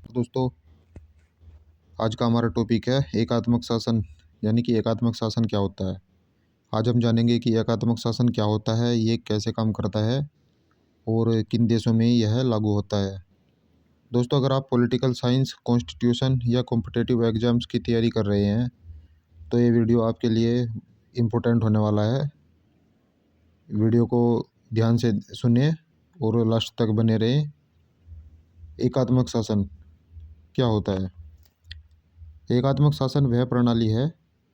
दोस्तों, आज का हमारा टॉपिक है एकात्मक शासन। यानी कि एकात्मक शासन क्या होता है। आज हम जानेंगे कि एकात्मक शासन क्या होता है, ये कैसे काम करता है और किन देशों में यह लागू होता है। दोस्तों, अगर आप पॉलिटिकल साइंस, कॉन्स्टिट्यूशन या कॉम्पिटिटिव एग्जाम्स की तैयारी कर रहे हैं तो ये वीडियो आपके लिए इम्पोर्टेंट होने वाला है। वीडियो को ध्यान से सुनिए और लास्ट तक बने रहें। एकात्मक शासन क्या होता है। एकात्मक शासन वह प्रणाली है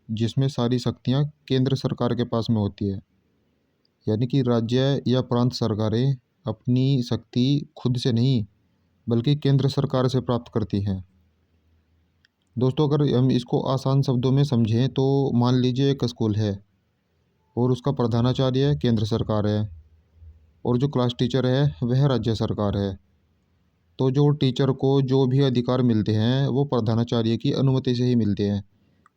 जिसमें सारी शक्तियां केंद्र सरकार के पास में होती है। यानी कि राज्य या प्रांत सरकारें अपनी शक्ति खुद से नहीं बल्कि केंद्र सरकार से प्राप्त करती हैं। दोस्तों, अगर हम इसको आसान शब्दों में समझें तो मान लीजिए एक स्कूल है और उसका प्रधानाचार्य केंद्र सरकार है और जो क्लास टीचर है वह राज्य सरकार है। तो जो टीचर को जो भी अधिकार मिलते हैं वो प्रधानाचार्य की अनुमति से ही मिलते हैं।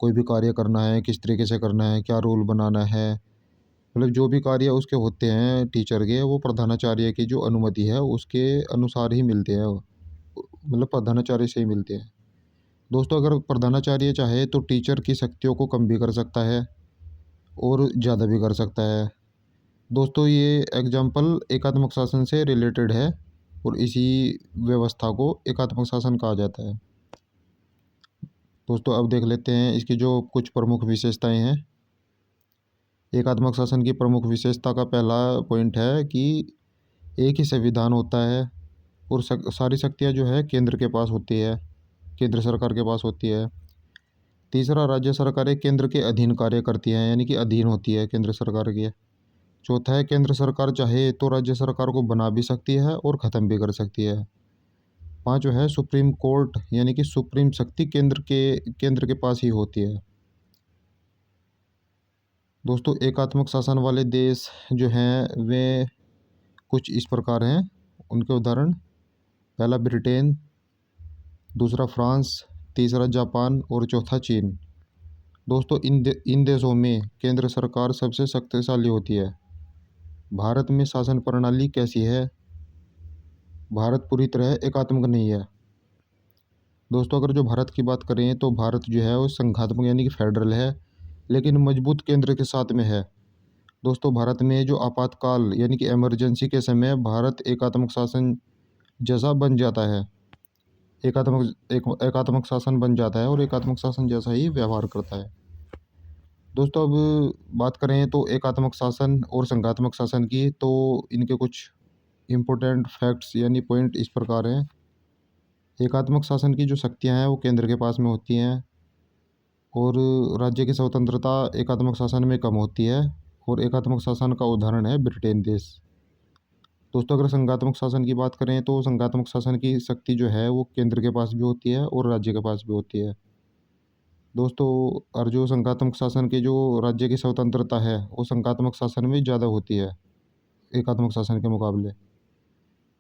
कोई भी कार्य करना है, किस तरीके से करना है, क्या रूल बनाना है, मतलब जो भी कार्य उसके होते हैं टीचर के, वो प्रधानाचार्य की जो अनुमति है उसके अनुसार ही मिलते हैं। मतलब प्रधानाचार्य से ही मिलते हैं। दोस्तों, अगर प्रधानाचार्य चाहे तो टीचर की शक्तियों को कम भी कर सकता है और ज़्यादा भी कर सकता है। दोस्तों, ये एग्जाम्पल एकात्मक शासन से रिलेटेड है और इसी व्यवस्था को एकात्मक शासन कहा जाता है। दोस्तों, अब देख लेते हैं इसकी जो कुछ प्रमुख विशेषताएं हैं। एकात्मक शासन की प्रमुख विशेषता का पहला पॉइंट है कि एक ही संविधान होता है और सारी शक्तियां जो है केंद्र के पास होती है, केंद्र सरकार के पास होती है। तीसरा, राज्य सरकारें केंद्र के अधीन कार्य करती हैं, यानी कि अधीन होती है केंद्र सरकार के। चौथा है, केंद्र सरकार चाहे तो राज्य सरकार को बना भी सकती है और ख़त्म भी कर सकती है। पाँचवा है, सुप्रीम कोर्ट, यानी कि सुप्रीम शक्ति केंद्र के पास ही होती है। दोस्तों, एकात्मक शासन वाले देश जो हैं वे कुछ इस प्रकार हैं। उनके उदाहरण, पहला ब्रिटेन, दूसरा फ्रांस, तीसरा जापान और चौथा चीन। दोस्तों, इन देशों में केंद्र सरकार सबसे शक्तिशाली होती है। भारत में शासन प्रणाली कैसी है। भारत पूरी तरह एकात्मक नहीं है। दोस्तों, अगर जो भारत की बात करें तो भारत जो है वो संघात्मक यानी कि फेडरल है, लेकिन मजबूत केंद्र के साथ में है। दोस्तों, भारत में जो आपातकाल यानी कि इमरजेंसी के समय भारत एकात्मक शासन जैसा बन जाता है। एकात्मक शासन बन जाता है और एकात्मक शासन जैसा ही व्यवहार करता है। दोस्तों, अब बात करें तो एकात्मक शासन और संघात्मक शासन की, तो इनके कुछ इम्पोर्टेंट फैक्ट्स यानी पॉइंट इस प्रकार हैं। एकात्मक शासन की जो शक्तियां हैं वो केंद्र के पास में होती हैं और राज्य की स्वतंत्रता एकात्मक शासन में कम होती है। और एकात्मक शासन का उदाहरण है ब्रिटेन देश। दोस्तों, अगर संघात्मक शासन की बात करें तो संघात्मक शासन की शक्ति जो है वो केंद्र के पास भी होती है और राज्य के पास भी होती है। दोस्तों, और जो संघात्मक शासन की जो राज्य की स्वतंत्रता है वो संघात्मक शासन में ज़्यादा होती है एकात्मक शासन के मुकाबले।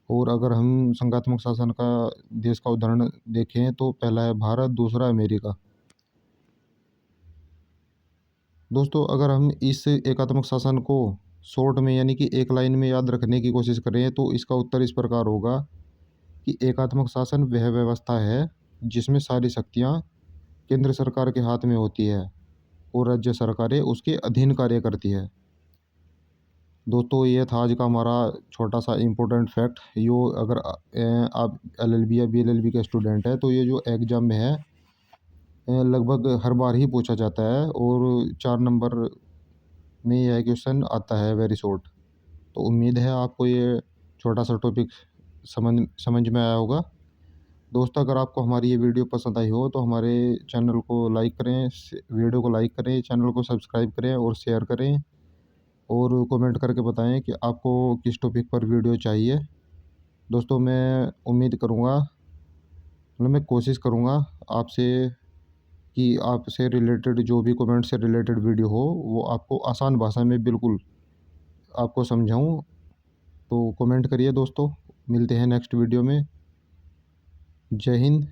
और अगर हम संघात्मक शासन का देश का उदाहरण देखें तो पहला है भारत, दूसरा अमेरिका। दोस्तों, अगर हम इस एकात्मक शासन को शॉर्ट में यानी कि एक लाइन में याद रखने की कोशिश करें तो इसका उत्तर इस प्रकार होगा कि एकात्मक शासन वह व्यवस्था है जिसमें सारी शक्तियाँ केंद्र सरकार के हाथ में होती है और राज्य सरकारें उसके अधीन कार्य करती है। दोस्तों, ये था आज का हमारा छोटा सा इम्पोर्टेंट फैक्ट। यो अगर आप एलएलबी या बीएलएलबी के स्टूडेंट हैं तो ये जो एग्ज़ाम में है लगभग हर बार ही पूछा जाता है और 4 नंबर में यह क्वेश्चन आता है वेरी शॉर्ट। तो उम्मीद है आपको ये छोटा सा टॉपिक समझ में आया होगा। दोस्तों, अगर आपको हमारी ये वीडियो पसंद आई हो तो हमारे चैनल को लाइक करें, वीडियो को लाइक करें, चैनल को सब्सक्राइब करें और शेयर करें और कमेंट करके बताएं कि आपको किस टॉपिक पर वीडियो चाहिए। दोस्तों, मैं उम्मीद करूँगा, मतलब मैं कोशिश करूँगा आपसे कि आपसे रिलेटेड जो भी कमेंट से रिलेटेड वीडियो हो वो आपको आसान भाषा में बिल्कुल आपको समझाऊँ। तो कमेंट करिए दोस्तों। मिलते हैं नेक्स्ट वीडियो में। जय हिंद।